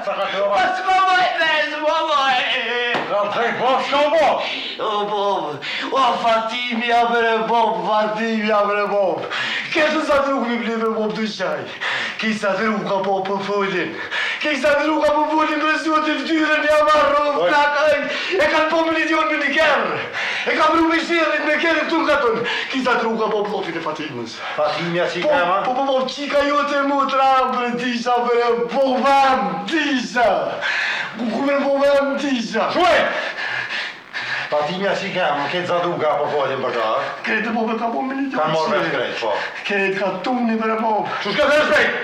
sa ka të ova? Pas mamaj, mes mamaj! Kam të rejtë, bob, shka o bob? O bob, o Fatimi ja bre bob, Fatimi ja bre bob. Këtë sa të rukë mi blive bob të qaj. Kisa të rukë ka po për folin. Kisa të rukë ka për folin për sot të ftyrën ja marrë, plakaj. E kanë po milion me një kërë. E kam rukë me shirët me kërë këtu në katën. Kisa të rukë ka po plotin e Fatimës. Fatimja qika e ma? Po, qika jote mutra, bre tisha, bre, bobam, tisha. Kukume bobam, tisha. Shuaj! Fatimja qika e ma, këtë zaduka po folin për ta? Kretë bobe ka po milion. Kanë morë vesh krejt, po. Kretë ka tuni bre bob. Shushka të respekt!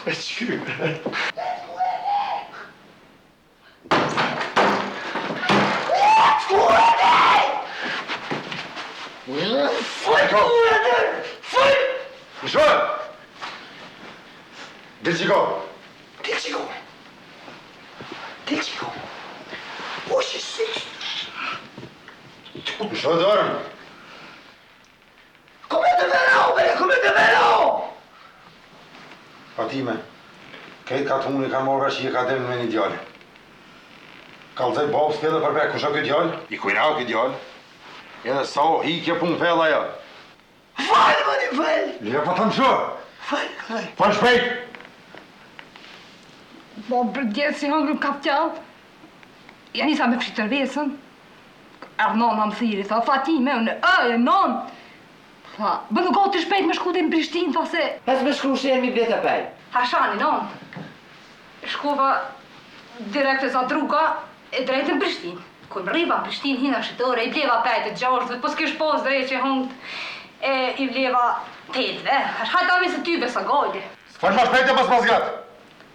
E qyre. Fëj! Mishoj! Dilqiko! O shisi! Mishoj dërën! Come të verao, bre, come të verao! Fatime, këtë ka të unë i ka morë vesh i e ka demë me një djallë. Kalëzaj bob s'pjede për bek, kusha këtë djallë? I kujnau këtë djallë. Edhe sa o hikje pun fella ja. Falë, më një falë! Lija pa të më shë! Falë! Falë shpejt! Po, për djetë si hëngrëm kap qallë. Ja njësa me fshitër vesën. Nona më thiri, tha, Fatime, unë, non! Tha, bënë gati shpejt me shku dhe në Prishtinë, tha se... Pas me shku shenë mi bleta pej. Hashani, non. Shkova direkt e Zadruga e drejtë në Prishtinë. Kur më rriva në Prishtinë, hina shitore, i bleva pejtë të gjashtë, po s'kish pos drejtë që hëngët, e i bleva tetve. Hajtave se tybe sa gajde. Falë ma shpejt e pas mazgat!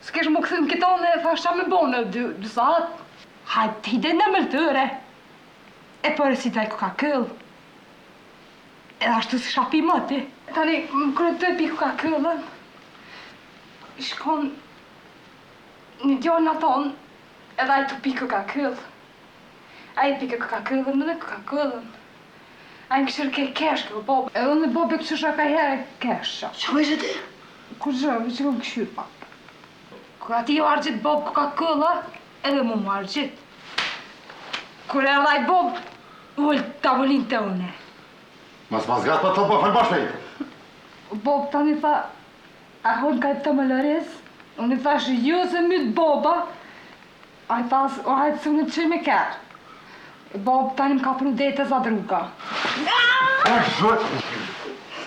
S'kish më këthën këtone, thasha me bonë, dy saat. Hajt hide në mëllëtëre. E përë si taj ka këllë. Edhe ashtu si shapi mëti. Tani, më kërë të pi ka këllën. Shkon një djallë në tonë, edhe ajtë të pi ka këllë. Ajtë pi ka këllën, më dhe ka këllën. Ajtë këshër ke keshke, o bobë. Edhe në bobë këshër ka herë keshë. Që me që ti? Kur zhërë, që kom këshyr pak. Kur ati jo argjit bobë ka këllë, edhe mu argjit. Kur e rraj bobë, ullë tavolin të une. Mas mazgat pa të po falë ma shpejt! Bob tani tha, a hon ka të më lëres, unë i thash, jo se mytë boba, a i thas, o hajtë së unë të qëj me kërë. Bob tani më ka pru dete Zadruga.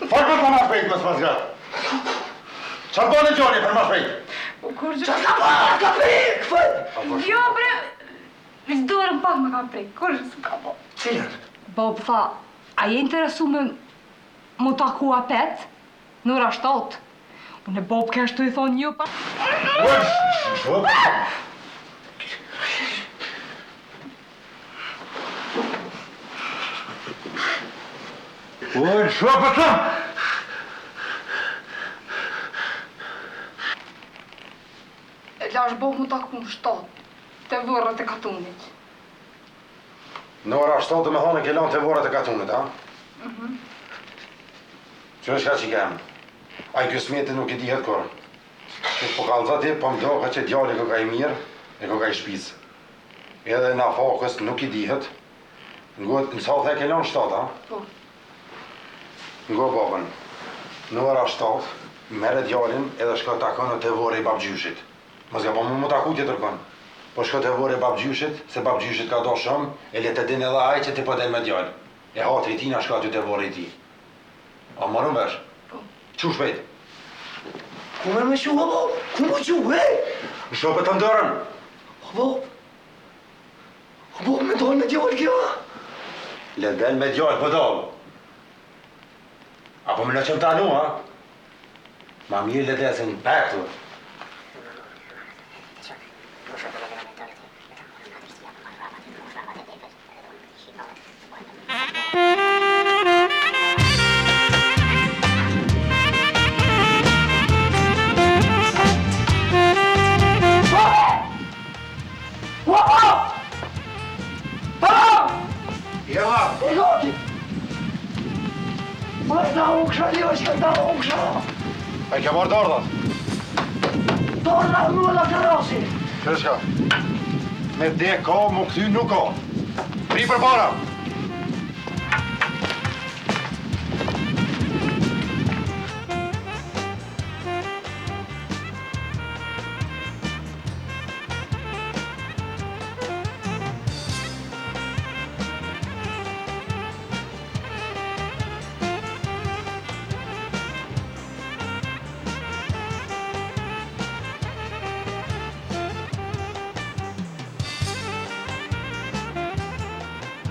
Falë për ma shpejt, mas mazgat! Qa të bërë në gjoni për ma shpejt? Kur gjë... Qa s'ka bërë, ka prik, fëj! Jo bre, vizdoren pak me ka prik, kur gjë s'ka bo. Cilën? Bob tha, a je interesu me mu taku apet, në ora 7. Unë e Bob kështu i thonë një pa... Oj, shua për tëmë! E lash Bob mu taku në 7, të vërët e katunit. Në ora 7 të me thonë ke lanë të vorët e katunit, a? Që është ka që kemë? A i kësmeti nuk i dihet kërë. Që po kalëza ti, po më doke që djali ko ka i mirë, e ko ka i shpisë. Edhe në fakës nuk i dihet. Në sa the ke lanë 7, a? Po. Ngo babën. Në ora 7, mere djalin edhe shko takon të vore i babgjyshit. Mos ga po mu taku tjetër kon. Po shko të vore babgjyshit, se babgjyshit ka do shumë, e le të din edhe aj që ti po del me djallë. E hatri tina shko aty të vore i ti. A marrën vesh? Po. Qu shpejt? Ku me shu, o bob? Ku me shu, he? Në shopet të ndërën? O bob? O bob, me dojnë me djallë kjo? Le del me djallë, po dollë. Apo me në qëmë tanu, ha? Ma mirë le desin bektu. Da uksha, Ljoshka, da uksha! A i ke marrë dardhat? Torna mua la terrosi! Kërë shka? Me de ka, më këthy nuk ka. Pri për para!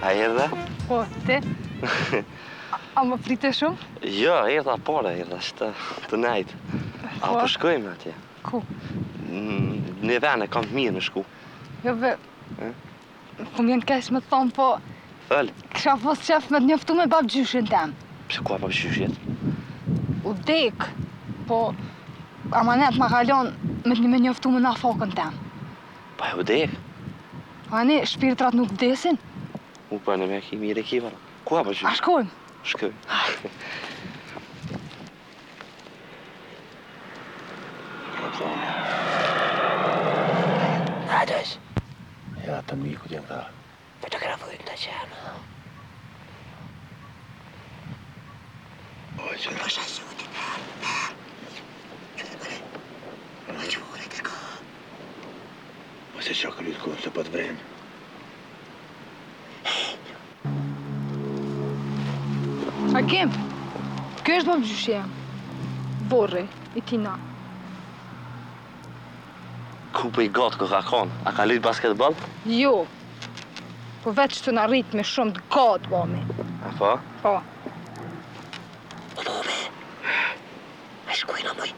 A erdhe? Po, ti? A më prite shumë? Jo, erdha para, erdha të nejtë. A po shkojmë atje? Ku? Në vene kam të mirë me shku. Jo, be... Po m'jen kesh me thonë, po... Thëll, Kisha pas qef me të njoftu me babgjyshin tem. pse ku pa shyshet? U dek, po... Amanet ma kalon me të një me njoftu me na fokën tem. Pa e u dek? Ani, shpirtrat nuk vdesin? U pa në me ki mire kiva. Ku pa A shyshet? shkojmë? Shkojmë. Hajdesh! Ja, të mikut jenë ta. Fotografujmë të qenë. O, që në Ose që ka lytë kohë, se po të vrenë. Hakim, kjo është babgjyshja. Borri, i tina. Ku për i gatë kë ka konë? A ka lytë basketball? Jo. Po veç të në rritë me shumë të gatë, bami. A po? Po. A shkojna moj,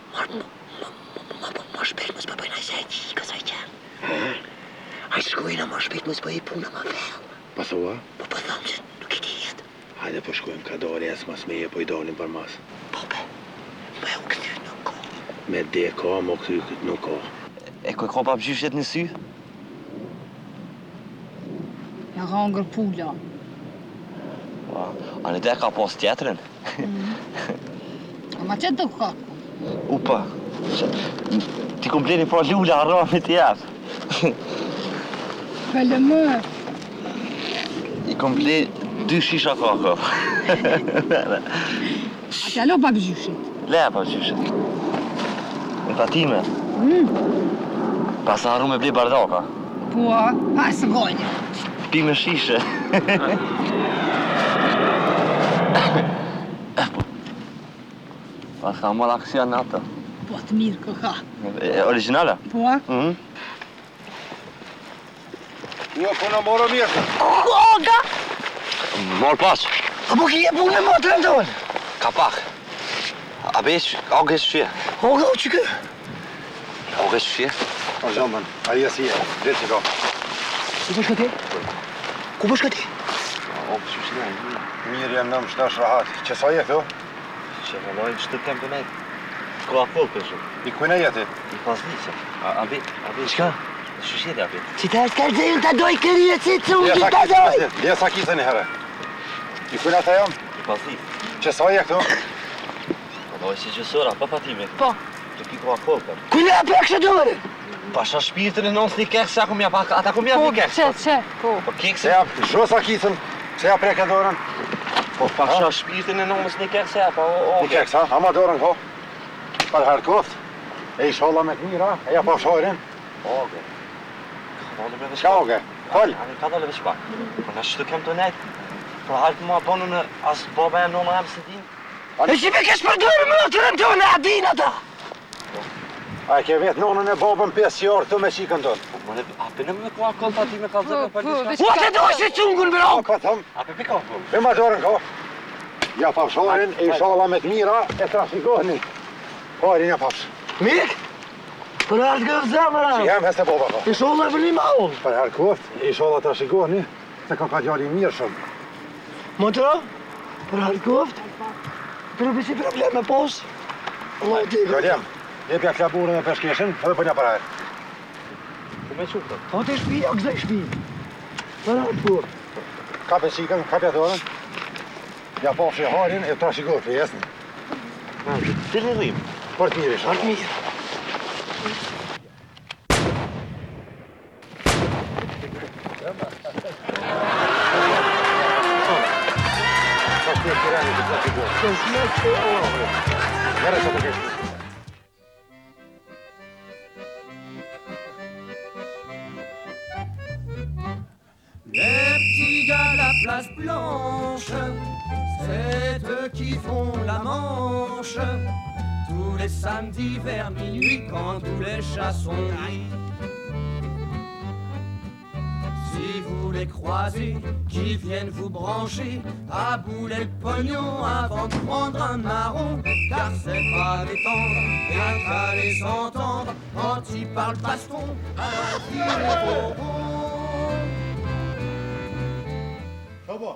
ma shpejt mos për bëjna se e qi, kësaj qenë. A shkojna ma shpejt mos për i puna ma vell. Pasua? Po për thamë që nuk i dijet. Hajde po shkojmë ka dore, as mas meje po i donin për mas. Pope, me u këthy nuk ko. Me de ka, më këthy nuk ka. E ku e ka babgjyshet në sy? Ja ka ngër pula. A në de ka pas tjetërin? Ma që të ka? Upa. Ti kom bleni pa lula harami të jepë. Vele më. I kom ble 2 shisha kaka. A t'ja lo babgjyshit? Le babgjyshet. Në tatime. Pas haru me ble bardaka. Po, ha së gojnë. Pi me shishe. Pas ka mor aksion në ato. Po të mirë kë ka. Originale? Po? Jo, po në morë mirë. Koga! Mor pas. A po ki e punë me motrën tonë? Ka pak. A besh, a gesh fje. O, ga, që kë? A gesh fje. O, zhëmbën, a i si e, dhe që ka. Ku po shkëti? Ku po shkëti? O, që shkëti. Mirë jam në më shtash rahat. Që sa je këtu? Që vëlloj në shtë tem të nejtë. Ko a folë për shumë. I kujna jeti? I pas nisë. A be. Shka? Shushjeti a be. Që ta është kërëzirën të doj kërije që të unë që të doj! Dhe sa kisën e herë. I kujna të jam? I pas nisë. Që sa je këtu? Vëlloj si gjësora, pa patime. Po. Të pi ko a folë për. Kujna e për kështë dore? Pasha shpirtin e nësë një kekë, se akum ja pak, ata kum ja një kekë. Që, po. Po kekë Se se... ja, zho sa kisën, se ja preke dorën. Po pasha shpirtin e nësë një kekë, se ja pa o... Një kekë sa, ama dorën ko. Për herë koft. E i sholla me të mira, e ja pa shojrin. Oge. Ka dole me Shka oge? Fol. Ani ka dole veç pak. Po në shtu kem të nejtë. Pra haltë mua bonu në as baba e nëma jam së din. E që me kesh për dore me motrën tonë, a din ata? A e ke vetë nonën e babën 5 jarë këtu me qikën tonë. Mone, a për në me kua koll pa ti me kalzë për një shka? O të doj se cungun bro! A ka thëmë, A për pika po? për ma dorën ko. Ja pa shojrin, e i sholla me të mira, e trashikoni. Hajrin ja pash. Mik? Për ardë gëvë zamëra! Që jem heste baba ko. E sholla e për një maull! Për herë koft, e i sholla trashikoni, se ka gjali mirë shumë. Motra? Për ardë gëvë? Për bësi probleme pos? Allah e ti gëvë. Gjaljem, jepja klaburën e peshkeshin, edhe për një për herë. Ku me qukë? O të shpi, o këzaj shpi. Për ardë gëvë. Kape qikën, kapja dorën. Ja pash e hajrin, e trashikoni për jesën. Të në rrim. Për të mirë isha. Ardë mirë. Merë që të kesh. Les petits gars de la place blanche, c'est eux qui font la manche. Tous les samedis vers minuit quand tous les chats sont gris. Si vous les croisez, qui viennent vous brancher, à bouler le pognon avant de prendre un marron. Car c'est pas détendre, et qu'à les entendre, quand ils parlent baston, alors ils vont. Baba,